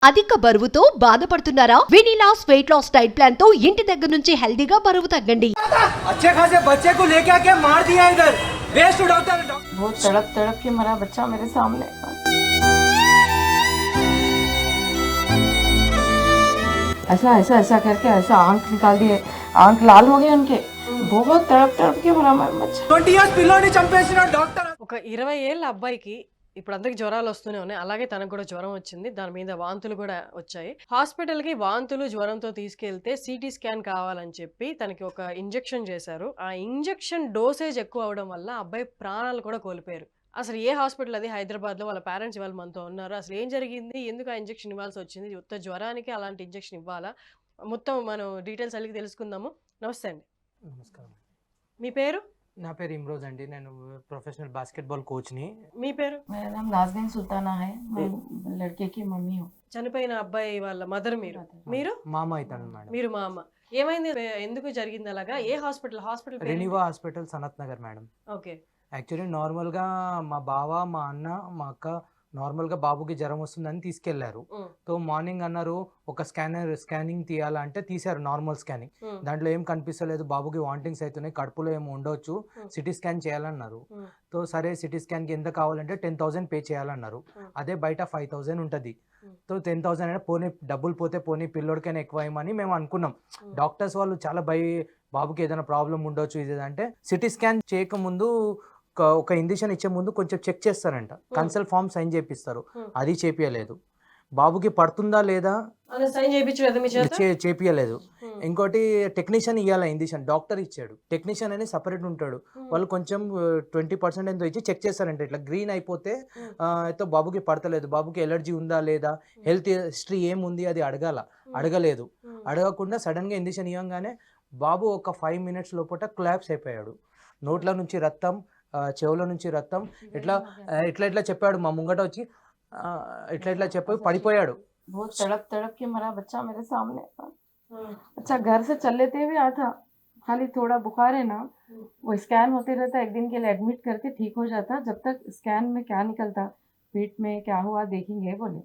అధిక బరువుతో బాధపడుతున్నారా? వినిలాస్ వెయిట్ లాస్ డైట్ ప్లాన్ తో ఇంటి దగ్గర నుంచి హెల్దీగా బరువు తగ్గండి. अच्छे खासे बच्चे को लेके आके मार दिया इधर बेस्ट डॉक्टर बहुत तड़प तड़प के मरा बच्चा मेरे सामने। ऐसा ऐसा ऐसा करके ऐसा आंख निकाल दिए, आंख लाल हो गए उनके। बहुत तड़प तड़प के मरा मेरा बच्चा। 20 years పిల్లోని చంపేసిన డాక్టర్ ఒక 20 ఏళ్ళ అబ్బాయికి ఇప్పుడు అందరికి జ్వరాలు వస్తూనే ఉన్నాయి. అలాగే తనకు కూడా జ్వరం వచ్చింది, దాని మీద వాంతులు కూడా వచ్చాయి. హాస్పిటల్కి వాంతులు జ్వరంతో తీసుకెళ్తే సిటీ స్కాన్ కావాలని చెప్పి తనకి ఒక ఇంజెక్షన్ చేశారు. ఆ ఇంజెక్షన్ డోసేజ్ ఎక్కువ అవడం వల్ల అబ్బాయి ప్రాణాలు కూడా కోల్పోయారు. అసలు ఏ హాస్పిటల్ అది? హైదరాబాద్లో. వాళ్ళ పేరెంట్స్ ఇవాళ మనతో ఉన్నారు. అసలు ఏం జరిగింది, ఎందుకు ఆ ఇంజెక్షన్ ఇవ్వాల్సి వచ్చింది, ఉత్త జ్వరానికి అలాంటి ఇంజెక్షన్ ఇవ్వాలా, మొత్తం మనం డీటెయిల్స్ అడిగి తెలుసుకుందాము. నమస్తే అండి. నమస్కారం. మీ పేరు? నా పేరు ఇమ్రోజ్ అండి. నేను ప్రొఫెషనల్ బాస్కెట్బాల్ కోచ్ని. మీ పేరు? मेरा नाम नाज़नीन सुल्ताना है, मैं लड़के की मम्मी हूँ। చనిపోయిన అబ్బాయి వాళ్ళ మదర్ మీరు. మీరు మామ అవుతాను మేడం. మీరు మా అమ్మ. ఏమైంది, ఎందుకు జరిగింది అలాగా? ఏ hospital? Hospital Renova hospital Sanath Nagar madam. Okay. Actually నార్మల్గా మా బావ, మా అన్న, మా అక్క నార్మల్గా బాబుకి జ్వరం వస్తుందని తీసుకెళ్లారు. సో మార్నింగ్ అన్నారు ఒక స్కానింగ్ తీయాలంటే తీశారు, నార్మల్ స్కానింగ్. దాంట్లో ఏం కనిపిస్తలేదు, బాబుకి వాంటింగ్స్ అవుతున్నాయి, కడుపులో ఏమో ఉండొచ్చు, సిటీ స్కాన్ చేయాలన్నారు. సో సరే సిటీ స్కాన్కి ఎంత కావాలంటే 10,000 పే చేయాలన్నారు. అదే బయట 5,000 ఉంటుంది. సో 10,000 అయినా పోనీ, డబ్బులు పోతే పోనీ, పిల్లోడికైనా ఎక్కువ అయ్యమని మేము అనుకున్నాం. డాక్టర్స్ వాళ్ళు చాలా బాబుకి ఏదైనా ప్రాబ్లం ఉండొచ్చు ఇది అంటే. సిటీ స్కాన్ చేయకముందు ఒక ఇంజెక్షన్ ఇచ్చే ముందు కొంచెం చెక్ చేస్తారంట, కన్సల్ట్ ఫామ్ సైన్ చేపిస్తారు. అది చేపియలేదు. బాబుకి పడుతుందా లేదా చేపియలేదు. ఇంకోటి టెక్నీషియన్ ఇవ్వాలి ఇంజెక్షన్, డాక్టర్ ఇచ్చాడు. టెక్నీషియన్ అని సపరేట్ ఉంటాడు. వాళ్ళు కొంచెం 20% ఎంతో ఇచ్చి చెక్ చేస్తారంట. ఇట్లా గ్రీన్ అయిపోతే అయితే బాబుకి పడతలేదు, బాబుకి ఎలర్జీ ఉందా లేదా, హెల్త్ హిస్టరీ ఏముంది అది అడగలేదు. అడగకుండా సడన్గా ఇంజెక్షన్ ఇవ్వగానే బాబు ఒక 5 minutes లోపల కొలాప్స్ అయిపోయాడు. నోట్ల నుంచి రక్తం, చెవుల నుంచి రక్తం, ఇట్లా చెప్పాడు. మా ముంగట వచ్చి ఇట్లా చెప్పి పడిపోయాడు. बहुत तड़प तड़प के मरा बच्चा मेरे सामने। अच्छा घर से चल लेते हुए आता, खाली थोड़ा बुखार है ना, वो स्कैन होते रहता, एक दिन के लिए एडमिट करके ठीक हो जाता। जब तक स्कैन में क्या निकलता, पेट में क्या हुआ देखेंगे बोले।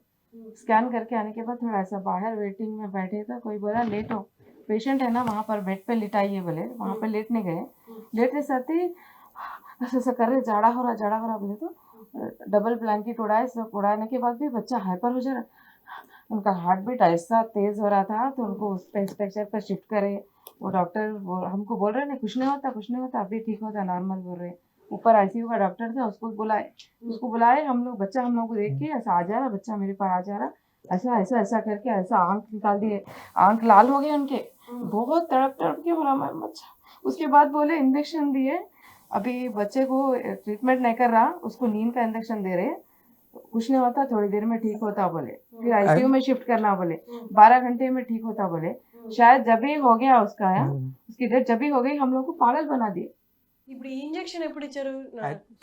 स्कैन करके आने के बाद थोड़ा ऐसा बाहर वेटिंग में बैठे था, कोई बोला लेट हो, पेशेंट है ना वहाँ पर बेड पे लिटाइए बोले। वहाँ पर लेटने गए, लेटने साथ ही ऐसा कर रहे, जाड़ा हो रहा बोले। तो डबल ब्लैंकेट उड़ाए, सब उड़ाने के बाद भी बच्चा हाइपर हो जा रहा, उनका हार्ट बीट ऐसा तेज हो रहा था। तो उनको उस पर स्ट्रक्चर पर शिफ्ट करे। वो डॉक्टर हमको बोल रहे ना कुछ नहीं होता, अभी ठीक होता, नॉर्मल बोल रहे। ऊपर आईसीयू का डॉक्टर था, उसको बुलाए हम लोग। बच्चा हम लोग को देख के ऐसा आ जा रहा, बच्चा मेरे पास आ जा रहा, ऐसा करके ऐसा आंख निकाल दिए, आंख लाल हो गए उनके। बहुत तड़प तड़प के मरा मेरा बच्चा। उसके बाद बोले इंजेक्शन दिए, अभी बच्चे को ट्रीटमेंट नहीं कर रहा, उसको नींद का इंजेक्शन दे रहे, कुछ नहीं होता, थोड़ी देर में ठीक होता बोले। फिर आईसीयू में शिफ्ट करना बोले, 12 घंटे में ठीक होता बोले। शायद जब ही हो गया उसका, उसकी डेट जब ही हो गई, हम लोग को पागल बना दिए। ఇప్పుడు ఈ ఇంజెక్షన్ ఎప్పుడు ఇచ్చారు?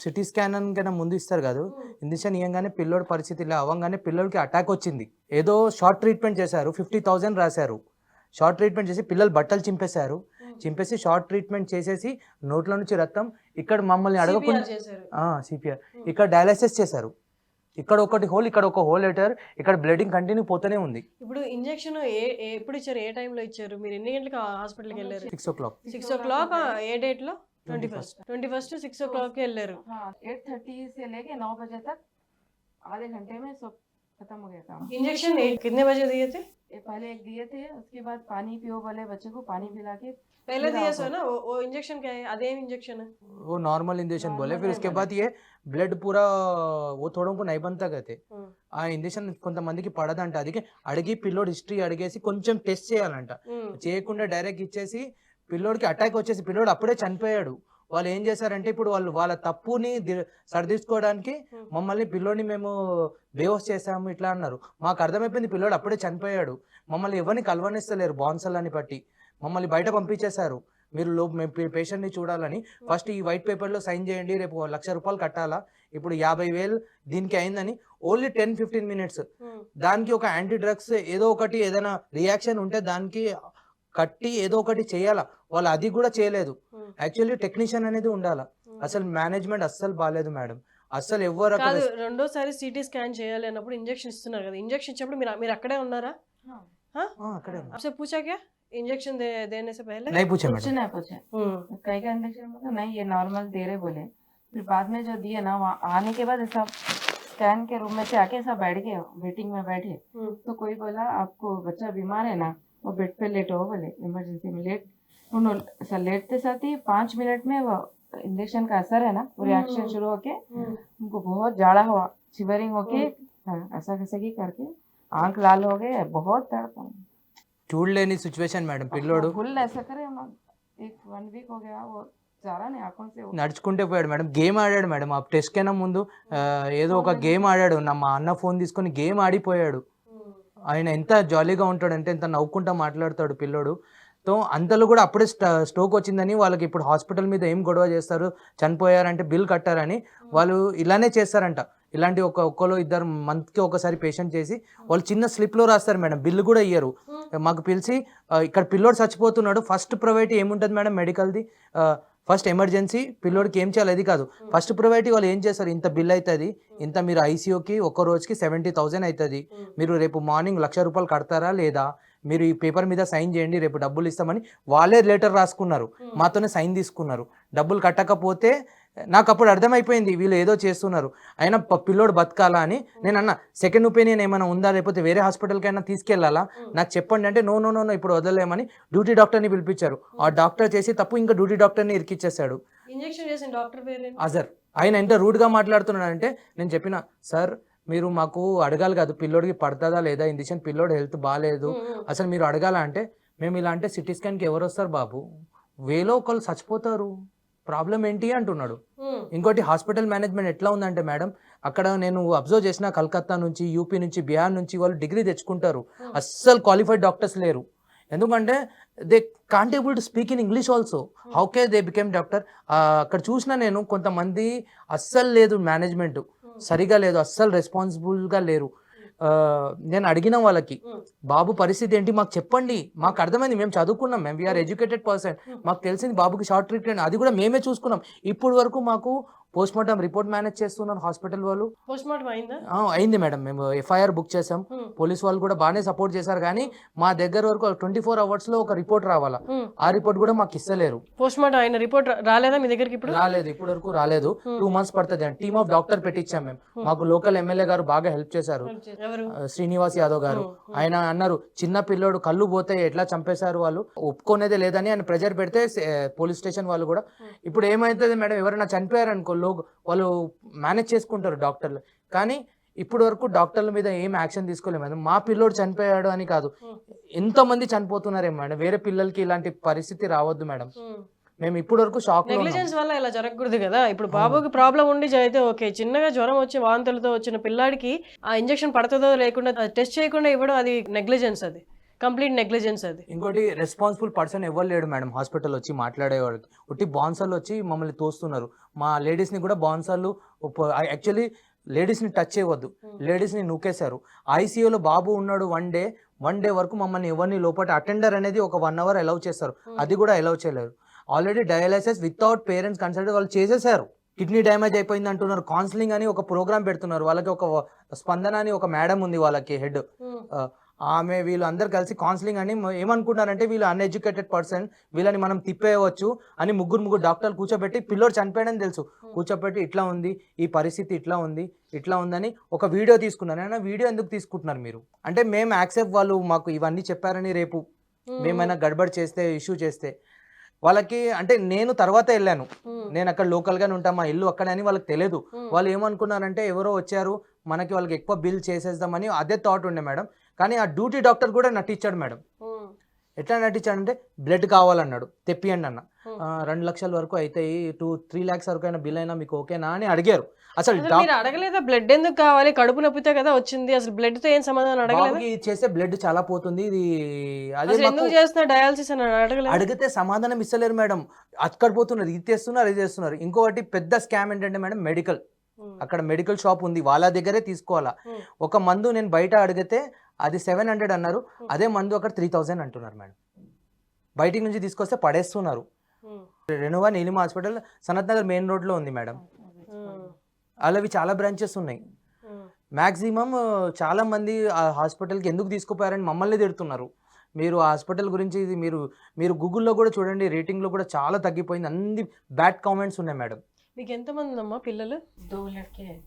సిటీ స్కాన్ కన్నా ముందు ఇస్తారు కదా. ఇంజెక్షన్ ఇవ్వగానే పిల్లోడి పరిస్థితి ఇలా అవ్వగానే పిల్లోడికి అటాక్ వచ్చింది. ఏదో షార్ట్ ట్రీట్మెంట్ చేశారు, 50,000 రాశారు. షార్ట్ ట్రీట్మెంట్ చేసి పిల్లలు బట్టలు చింపేసి షార్ట్ ట్రీట్మెంట్ చేసేసి నోట్ల నుంచి రక్తం, ఇక్కడ మమ్మల్ని అడగకుండా సిపిఆర్, ఇక్కడ డయాలసిస్ చేశారు. ఇక్కడ ఒకటి హోల్, ఇక్కడ ఒక హోల్ లెటర్, ఇక్కడ బ్లీడింగ్ కంటిన్యూ పోతూనే ఉంది. ఇప్పుడు ఇంజెక్షన్ ఎప్పుడు ఇచ్చారు, ఏ టైంలో ఇచ్చారు? మీరు ఎన్ని గంటలకు హాస్పిటల్కి వెళ్ళారు? 6 o'clock. 6 o'clock. ఏ డేట్ లో? 21st 6 o'clock వెళ్ళారు. 8:30 से लेके 9 बजे तक आधे घंटे में सब खत्म हो गया काम। इंजेक्शन कितने बजे दिए थे? पहले एक दिए थे, उसके बाद पानी पियो बोले, बच्चे को पानी पिला के पहले दिया सो ना वो इंजेक्शन क्या है? अदेम इंजेक्शन है वो, नॉर्मल इंजेक्शन बोले। फिर उसके बाद ये ब्लड पूरा वो थोड़ा को नहीं बनता कहते ఆ ఇంజెక్షన్ కొంతమందికి పడదంట. అది అడిగి పిల్లోడి హిస్టరీ అడిగేసి కొంచెం టెస్ట్ చేయాలంట. చేయకుండా డైరెక్ట్ ఇచ్చేసి పిల్లోడికి అటాక్ వచ్చేసి పిల్లోడు అప్పుడే చనిపోయాడు. వాళ్ళు ఏం చేశారంటే ఇప్పుడు వాళ్ళ తప్పుని సరిదిద్దుకోవడానికి మమ్మల్ని పిల్లోడిని మేము బేవోస్ చేసాము ఇట్లా అన్నారు. మాకు అర్థమైపోయింది పిల్లోడు అప్పుడే చనిపోయాడు. మమ్మల్ని ఎవరిని కలవనిస్తలేరు, బాన్సర్లని బట్టి మమ్మల్ని బయట పంపించేశారు. మీరు పేషెంట్ని చూడాలని ఫస్ట్ ఈ వైట్ పేపర్లో సైన్ చేయండి, రేపు 1,00,000 రూపాయలు కట్టాలా, ఇప్పుడు 50,000 దీనికి అయిందని. Only 10-15 minutes. దానికి ఒక యాంటీ డ్రగ్స్ ఏదో ఒకటి, ఏదైనా రియాక్షన్ ఉంటే దానికి కట్టి ఏదో ఒకటి చేయాలా. వాళ్ళు అది కూడా చేయలేదు. యాక్చువల్లీ టెక్నీషియన్ అనేది ఉండాలా. అసలు మేనేజ్మెంట్ అస్సలు బాగాలేదు మేడం. అస్సలు ఎవరు అక్కడ కాదు, రెండోసారి సిటీ స్కాన్ చేయాలి అన్నప్పుడు ఇంజెక్షన్ ఇస్తున్నారు కదా, ఇంజెక్షన్ ఇచ్చినప్పుడు మీరు అక్కడే ఉన్నారా? అక్కడే ఉన్నా. आपसे पूछा क्या इंजेक्शन देने से पहले? नहीं पूछा कुछ मैडम। नहीं पूछे, कई का इंजेक्शन मतलब नहीं ये नॉर्मल दे रहे बोले। फिर बाद में जो दिए ना वहाँ आने के बाद सब स्कैन के रूम में से आके सब बैठ गए, वेटिंग में बैठे। तो कोई बोला आपको बच्चा बीमार है ना, वो बेड पे लेटो बोले, इमरजेंसी में लेट। उन्होंने सर लेटते साथ ही 5 मिनट में वो इंजेक्शन का असर है ना, वो रिएक्शन शुरू होके उनको बहुत जाड़ा हुआ, शिवरिंग होके ऐसा कैसे की करके आंख लाल हो गए, बहुत दर्द। చూడలేని సిచ్యువేషన్ మేడం. పిల్లోడు फुल ऐसा करे हम एक 1 वीक हो गया, वो जा रहा नहीं आंखों से। నడుచుకుంటే పోయాడు మేడం. గేమ్ ఆడాడు మేడం. ఆ టెస్ట్ కన్నా ముందు ఏదో ఒక గేమ్ ఆడాడు. మా అన్న ఫోన్ తీసుకొని గేమ్ ఆడిపోయాడు. ఆయన ఎంత జాలీగా ఉంటాడంటే ఎంత నవ్వుకుంటా మాట్లాడతాడు పిల్లోడు. తో అంతలో కూడా అప్పుడే స్ట్రోక్ వచ్చిందని వాళ్ళకి ఇప్పుడు హాస్పిటల్ మీద ఏం గొడవ చేస్తారు, చనిపోయారంటే బిల్ కట్టారని వాళ్ళు ఇలానే చేస్తారంట. ఇలాంటి ఒక్కలో ఇద్దరు మంత్కి ఒకసారి పేషెంట్ చేసి వాళ్ళు చిన్న స్లిప్లో రాస్తారు మేడం, బిల్లు కూడా ఇయ్యరు. మాకు పిలిచి ఇక్కడ పిల్లోడు చచ్చిపోతున్నాడు, ఫస్ట్ ప్రైవేట్ ఏముంటుంది మేడం మెడికల్ది, ఫస్ట్ ఎమర్జెన్సీ పిల్లోడికి ఏం చేయాలి అది కాదు, ఫస్ట్ ప్రైవేట్ వాళ్ళు ఏం చేస్తారు, ఇంత బిల్ అవుతుంది, ఇంత మీరు ఐసీయూకి ఒక్క రోజుకి 70,000 అవుతుంది, మీరు రేపు మార్నింగ్ 1,00,000 రూపాయలు కడతారా లేదా, మీరు ఈ పేపర్ మీద సైన్ చేయండి రేపు డబ్బులు ఇస్తామని వాళ్ళే లెటర్ రాసుకున్నారు, మాతోనే సైన్ తీసుకున్నారు. డబ్బులు కట్టకపోతే నాకు అప్పుడు అర్థమైపోయింది వీళ్ళు ఏదో చేస్తున్నారు. అయినా పిల్లోడు బతకాలా అని నేను అన్న, సెకండ్ ఒపీనియన్ ఏమైనా ఉందా, లేకపోతే వేరే హాస్పిటల్కి అయినా తీసుకెళ్లాలా నాకు చెప్పండి అంటే, నో నో నో ఇప్పుడు వదలలేమని డ్యూటీ డాక్టర్ని పిలిపించారు. ఆ డాక్టర్ చేసి తప్పు ఇంకా డ్యూటీ డాక్టర్ని ఇరికిచ్చేసాడు. ఇంజెక్షన్ చేసిన డాక్టర్ పేరు అజర్. ఆయన ఎంత రూడ్గా మాట్లాడుతున్నాడంటే నేను చెప్పిన, సార్ మీరు మాకు అడగాలి కాదు పిల్లోడికి పడుతుందా లేదా ఇంజెక్షన్, పిల్లోడు హెల్త్ బాగాలేదు అసలు మీరు అడగాల అంటే, మేము ఇలా అంటే సిటీ స్కాన్కి ఎవరు వస్తారు బాబు, వేలో ఒకళ్ళు చచ్చిపోతారు, ప్రాబ్లం ఏంటి అంటున్నాడు. ఇంకోటి హాస్పిటల్ మేనేజ్మెంట్ ఎట్లా ఉందంటే మేడం, అక్కడ నేను అబ్జర్వ్ చేసిన కలకత్తా నుంచి, యూపీ నుంచి, బిహార్ నుంచి వాళ్ళు డిగ్రీ తెచ్చుకుంటారు, అస్సలు క్వాలిఫైడ్ డాక్టర్స్ లేరు. ఎందుకంటే they can't able to speak in English also, how K they became doctor. అక్కడ చూసిన నేను కొంతమంది అస్సలు లేదు మేనేజ్మెంట్, సరిగా లేదు, అస్సలు రెస్పాన్సిబుల్గా లేరు. నేను అడిగిన వాళ్ళకి, బాబు పరిస్థితి ఏంటి మాకు చెప్పండి, మాకు అర్థమైంది, మేము చదువుకున్నాం, మేము వీఆర్ ఎడ్యుకేటెడ్ పర్సన్, మాకు తెలిసింది బాబుకి షార్ట్ ట్రీట్మెంట్ అది కూడా మేమే చూసుకున్నాం. ఇప్పుడు వరకు మాకు పోస్ట్ మార్టం రిపోర్ట్ మేనేజ్ చేస్తున్నారు హాస్పిటల్ వాళ్ళు. పోస్ట్ మార్టం అయిందా? అయింది మేడం, మేము ఎఫ్ఐఆర్ బుక్ చేసాం, పోలీస్ వాళ్ళు కూడా బాగానే సపోర్ట్ చేశారు. కానీ మా దగ్గర వరకు 24 hours లో ఒక రిపోర్ట్ రావాలా, ఆ రిపోర్ట్ కూడా మాకు ఇస్తలేరు. పోస్ట్ మార్టం అయిన రిపోర్ట్ రాలేదా మీ దగ్గరికి? ఇప్పుడు రాలేదు, ఇప్పుడు వరకు రాలేదు. 2 months పడుతుంది. టీమ్ ఆఫ్ డాక్టర్ పెట్టించాం మేము. మాకు లోకల్ ఎమ్మెల్యే గారు బాగా హెల్ప్ చేశారు, శ్రీనివాస్ యాదవ్ గారు. ఆయన అన్నారు చిన్న పిల్లోడు కళ్ళు పోతే ఎట్లా చంపేశారు వాళ్ళు, ఒప్పుకునేదే లేదని ఆయన ప్రెజర్ పెడితే పోలీస్ స్టేషన్ వాళ్ళు కూడా. ఇప్పుడు ఏమైతుంది మేడం, ఎవరైనా చనిపోయారు అనుకో వాళ్ళు మేనేజ్ చేసుకుంటారు డాక్టర్లు, కానీ ఇప్పుడు వరకు డాక్టర్ల మీద ఏం యాక్షన్ తీసుకోలేము మేడం. మా పిల్లోడు చనిపోయాడు అని కాదు, ఎంతో మంది చనిపోతున్నారేమో మేడం, వేరే పిల్లలకి ఇలాంటి పరిస్థితి రావద్దు మేడం. మేము ఇప్పుడు వరకు షాక్. నెగ్లిజెన్స్ వల్ల ఇలా జరగకూడదు కదా. ఇప్పుడు బాబుకి ప్రాబ్లం ఉండి అయితే ఓకే, చిన్నగా జ్వరం వచ్చి వాంతులతో వచ్చిన పిల్లాడికి ఆ ఇంజెక్షన్ పడుతుందో లేకుండా టెస్ట్ చేయకుండా ఇవ్వడం అది నెగ్లిజెన్స్, అది కంప్లీట్ నెగ్లిజెన్స్. అది ఇంకోటి రెస్పాన్సిబుల్ పర్సన్ ఎవరు లేడు మేడం హాస్పిటల్ వచ్చి మాట్లాడేవాళ్ళకి. ఒకటి బాన్సర్లు వచ్చి మమ్మల్ని తోస్తున్నారు, మా లేడీస్ని కూడా బాన్సర్లు యాక్చువల్లీ లేడీస్ని టచ్ చేయవద్దు, లేడీస్ని నూకేశారు. ఐసీయూలో బాబు ఉన్నాడు వన్ డే వరకు మమ్మల్ని ఎవరిని లోపల అటెండర్ అనేది ఒక 1 hour అలౌ చేస్తారు, అది కూడా అలౌ చేయలేరు. Already dialysis without parents consult వాళ్ళు చేసేసారు. కిడ్నీ డ్యామేజ్ అయిపోయింది అంటున్నారు. కౌన్సిలింగ్ అని ఒక ప్రోగ్రామ్ పెడుతున్నారు వాళ్ళకి. ఒక స్పందన అని ఒక మేడం ఉంది వాళ్ళకి హెడ్, ఆమె వీళ్ళు అందరు కలిసి కౌన్సిలింగ్ అని ఏమనుకుంటారంటే వీళ్ళు అన్ఎడ్యుకేటెడ్ పర్సన్, వీళ్ళని మనం తిప్పేయవచ్చు అని ముగ్గురు డాక్టర్లు కూర్చోబెట్టి, పిల్లోడు చనిపోయాడని తెలుసు, కూర్చోబెట్టి ఇట్లా ఉంది ఈ పరిస్థితి, ఇట్లా ఉందని ఒక వీడియో తీసుకున్నారు. అయినా వీడియో ఎందుకు తీసుకుంటున్నారు మీరు అంటే, మేము యాక్సెప్ట్ వాళ్ళు మాకు ఇవన్నీ చెప్పారని రేపు మేమైనా గడబడి చేస్తే, ఇష్యూ చేస్తే వాళ్ళకి అంటే, నేను తర్వాత వెళ్ళాను, నేను అక్కడ లోకల్గానే ఉంటా, మా ఇల్లు అక్కడ అని వాళ్ళకి తెలియదు. వాళ్ళు ఏమనుకున్నారంటే ఎవరో వచ్చారు మనకి, వాళ్ళకి ఎక్కువ బిల్ చేసేద్దామని అదే థాట్ ఉండే మేడం. కానీ ఆ డ్యూటీ డాక్టర్ కూడా నటించాడు మేడం. ఎట్లా నటించాడంటే, బ్లడ్ కావాలన్నాడు, తెప్పియండి అన్న, 2 లక్షల వరకు అవుతాయి, 2-3 lakhs వరకు అయినా బిల్ అయినా మీకు ఓకేనా అని అడిగారు. అసలు అడగలేదా బ్లడ్ ఎందుకు కావాలి, కడుపు నొప్పితే కదా వచ్చింది, అసలు బ్లడ్ తో ఏం సంబంధం అడగలేదు. చేస్తే బ్లడ్ చాలా పోతుంది, ఇది అదే ఎందుకు చేస్తున్నా డయాలసిస్ అని అడగలేదు. అడిగితే సమాధానం ఇస్తలేరు మేడం, అక్కడ పోతున్నారు, ఇది చేస్తున్నారు. ఇంకొకటి పెద్ద స్కామ్ ఏంటంటే మేడం, మెడికల్, అక్కడ మెడికల్ షాప్ ఉంది, వాళ్ళ దగ్గరే తీసుకోవాలా. ఒక మందు నేను బయట అడిగితే అది 700 అన్నారు, అదే మందు అక్కడ 3000 అంటున్నారు మేడం. బయటికి నుంచి తీసుకొస్తే పడేస్తున్నారు. Renova Neelima hospital Sanath Nagar main road లో ఉంది మేడం. అలావి చాలా బ్రాంచెస్ ఉన్నాయి. మ్యాక్సిమం చాలా మంది ఆ హాస్పిటల్కి ఎందుకు తీసుకుపోయారని మమ్మల్ని తిడుతున్నారు. మీరు ఆ హాస్పిటల్ గురించి ఇది మీరు గూగుల్లో కూడా చూడండి, రేటింగ్లో కూడా చాలా తగ్గిపోయింది, అన్ని బ్యాడ్ కామెంట్స్ ఉన్నాయి మేడం. మీకు ఎంతమంది అమ్మా పిల్లలు? 2 लड़के हैं,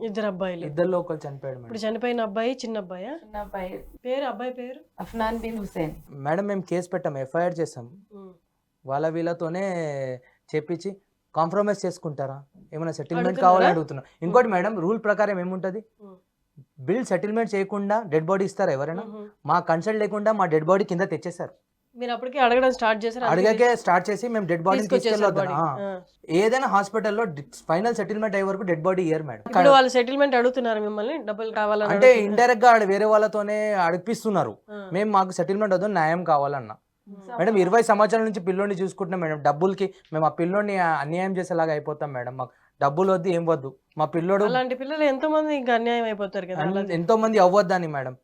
ఇద్దరు అబ్బాయిలు. ఇద్దరిలో ఒకరు చనిపోయాడు మేడం. ఇప్పుడు చనిపోయిన అబ్బాయి చిన్న అబ్బాయా? చిన్న అబ్బాయి పేరు అబ్బాయి పేరు? అఫ్నాన్ బిన్ హుసేన్. మేడం మేము కేసు పెట్టాం, ఎఫ్ఐఆర్ చేసాం. వాళ్ళ వీళ్ళతోనే చెప్పించి కాంప్రమైజ్ చేసుకుంటారా, ఏమైనా సెటిల్మెంట్ కావాలని అడుగుతున్నాం. ఇంకోటి మేడం, రూల్ ప్రకారం ఏముంటుంది, బిల్ సెటిల్మెంట్ చేయకుండా డెడ్ బాడీ ఇస్తారా ఎవరైనా? మా కన్సల్ట్ లేకుండా మా డెడ్ బాడీ కింద తెచ్చేసారు. మీరు అప్పటికి అడగడం స్టార్ట్ చేశారు? అడిగాకే స్టార్ట్ చేసి మేము డెడ్ బాడీ తీసుకెళ్ళొద్దాం. ఏదైనా హాస్పిటల్లో ఫైనల్ సెటిల్మెంట్ అయ్యే వరకు డెడ్ బాడీ ఇయర్ మేడం. ఇప్పుడు వాళ్ళు సెటిల్మెంట్ అడుగుతున్నారు మిమ్మల్ని, డబ్బులు కావాలని? అంటే ఇండైరెక్ట్ గా వేరే వాళ్ళతోనే అడిపిస్తున్నారు. మేము మాకు సెటిల్మెంట్ వద్దు, న్యాయం కావాలన్నా. మేడం 20 సంవత్సరాల నుంచి పిల్లోని చూసుకుంటున్నాం మేడం. డబ్బులకి మేము ఆ పిల్లోని అన్యాయం చేసేలాగా అయిపోతాం మేడం. మాకు డబ్బులు వద్దు, ఏం వద్దు. మా పిల్లోడు, అలాంటి పిల్లలు ఎంతో మంది ఇంకా అన్యాయం అయిపోతారు కదా. ఎంతో మంది అవ్వద్దని మేడం.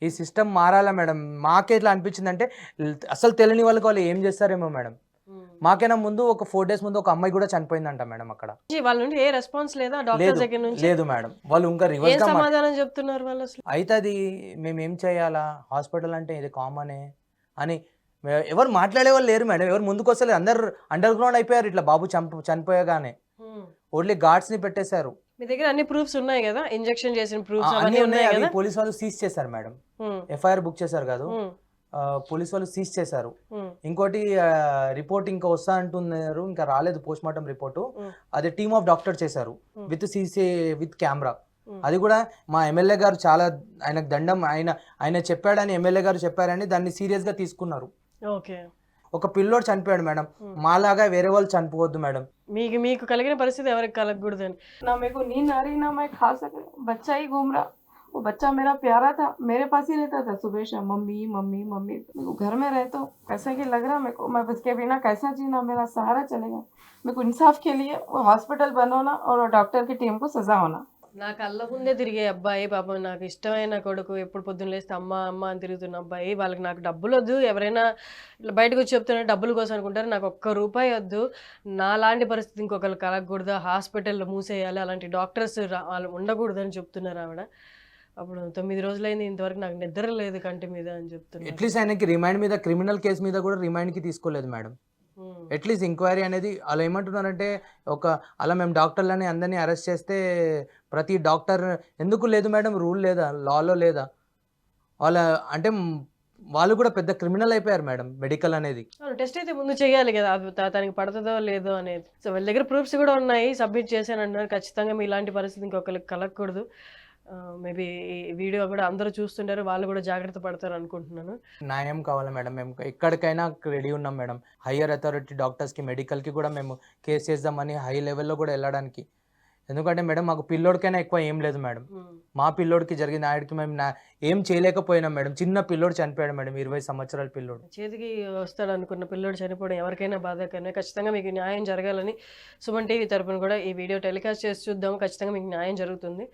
ఈ సిస్టమ్ మారాలా మేడం. మాకే ఇట్లా అనిపించింది అంటే అసలు తెలియని వాళ్ళకి వాళ్ళు ఏం చేస్తారేమో మేడం. మాకైనా ముందు ఒక 4 days ముందు ఒక అమ్మాయి కూడా చనిపోయిందంట మేడం అక్కడ. వాళ్ళ నుండి ఏ రెస్పాన్స్ లేదా డాక్టర్ దగ్గర నుంచి? లేదు మేడం, వాళ్ళు ఇంకా రివర్స్ గా సమాధానం చెప్తున్నారు వాళ్ళు అసలు. అయితే అది మేము ఏం చేయాలా, హాస్పిటల్ అంటే ఇది కామనే అని ఎవరు మాట్లాడే వాళ్ళు లేరు మేడం. ఎవరు ముందుకు వస్తలేదు, అందరు అండర్ గ్రౌండ్ అయిపోయారు. ఇట్లా బాబు చనిపోయగానే ఓన్లీ గార్డ్స్ ని పెట్టేశారు. మీ దగ్గర అన్ని ప్రూఫ్స్ ఉన్నాయి కదా, ఇంజెక్షన్ చేసిన ప్రూఫ్స్ అన్ని ఉన్నాయి. అవి పోలీస్ వాళ్ళు సీజ్ చేశారు మేడం. ఎఫ్ఐఆర్ బుక్ చేశారు కాదు, పోలీస్ వాళ్ళు సీజ్ చేశారు. ఇంకోటి రిపోర్ట్ ఇంకా వస్తా అంటున్నారు, ఇంకా రాలేదు పోస్ట్ మార్టం రిపోర్టు. అది టీమ్ ఆఫ్ డాక్టర్ చేశారు విత్ సీసీ విత్ కెమెరా. అది కూడా మా ఎమ్మెల్యే గారు చాలా, ఆయనకు దండం, ఆయన చెప్పాడని ఎమ్మెల్యే గారు చెప్పారని దాన్ని సీరియస్ గా తీసుకున్నారు. ఓకే, ఒక పిల్లోడు చనిపోయాడు మేడం, మాలాగా వేరే వాళ్ళు చనిపోవద్దు మేడం. మీకు కలిగిన పరిస్థితి ఎవరికి కలగకూడదు అని. ना मेरे को नींद आ रही ना मैं खा सक, बच्चा ही घूम रहा। वो बच्चा मेरा प्यारा था, मेरे पास ही रहता था सुबह शाम, मम्मी मम्मी मम्मी। मेरे को घर में रहे तो कैसा कि लग रहा मेरे को, मैं उसके बिना कैसा जीना, मेरा सहारा चलेगा। मेरे को इंसाफ के लिए वो हॉस्पिटल बंद होना और डॉक्टर की टीम को सजा होना। నా కళ్ళ ముందే తిరిగే అబ్బాయి, పాపం నాకు ఇష్టమైన కొడుకు, ఎప్పుడు పొద్దున్న లేస్తే అమ్మ అమ్మ అని తిరుగుతున్న అబ్బాయి. వాళ్ళకి నాకు డబ్బులు వద్దు, ఎవరైనా ఇట్లా బయటకు వచ్చి చెప్తున్నా డబ్బుల కోసం అనుకుంటారు. నాకు ₹1 వద్దు, నాలాంటి పరిస్థితి ఇంకొకరు కలగకూడదు, హాస్పిటల్లో మూసేయాలి, అలాంటి డాక్టర్స్ వాళ్ళు ఉండకూడదు అని చెప్తున్నారు ఆవిడ. అప్పుడు 9 రోజులైంది, ఇంతవరకు నాకు నిద్ర లేదు కంటి మీద అని చెప్తున్నారు. అట్లీస్ట్ ఆయనకి రిమైండ్ మీద, క్రిమినల్ కేసు మీద కూడా రిమైండ్ కి తీసుకోలేదు మేడం. అట్లీస్ట్ ఎంక్వైరీ అనేది అలా ఏమంటున్నారంటే, అలా మేము డాక్టర్లని అందరినీ అరెస్ట్ చేస్తే ప్రతి డాక్టర్ ఎందుకు లేదు మేడం, రూల్ లేదా, లాలో లేదా? అంటే వాళ్ళు కూడా పెద్ద క్రిమినల్ అయిపోయారు మేడం. మెడికల్ అనేది టెస్ట్ అయితే ముందు చేయాలి కదా, తనకి పడుతుందో లేదో అనేది. సో వాళ్ళ దగ్గర ప్రూఫ్స్ కూడా ఉన్నాయి, సబ్మిట్ చేశాను అంటున్నారు. ఖచ్చితంగా మీ ఇలాంటి పరిస్థితి ఇంకొకరికి కలగకూడదు. మేబీ ఈ వీడియో కూడా అందరూ చూస్తుంటారు, వాళ్ళు కూడా జాగ్రత్త పడతారు అనుకుంటున్నాను. న్యాయం కావాలి మేడం, మేము ఎక్కడికైనా రెడీ ఉన్నాం మేడం. హయ్యర్ అథారిటీ డాక్టర్స్కి, మెడికల్కి కూడా మేము కేసు చేద్దామని, హై లెవెల్లో కూడా వెళ్ళడానికి. ఎందుకంటే మేడం మాకు పిల్లోడికైనా ఎక్కువ ఏం లేదు మేడం. మా పిల్లోడికి జరిగిన ఆడికి మేము ఏం చేయలేకపోయినాం మేడం. చిన్న పిల్లోడు చనిపోయాడు మేడం, 20 సంవత్సరాల పిల్లోడు. చేతికి వస్తాడు అనుకున్న పిల్లోడు చనిపోవడం ఎవరికైనా బాధాకరమే. ఖచ్చితంగా మీకు న్యాయం జరగాలని సుమన్ టీవీ తరపున కూడా ఈ వీడియో టెలికాస్ట్ చేసి చూద్దాం. ఖచ్చితంగా మీకు న్యాయం జరుగుతుంది.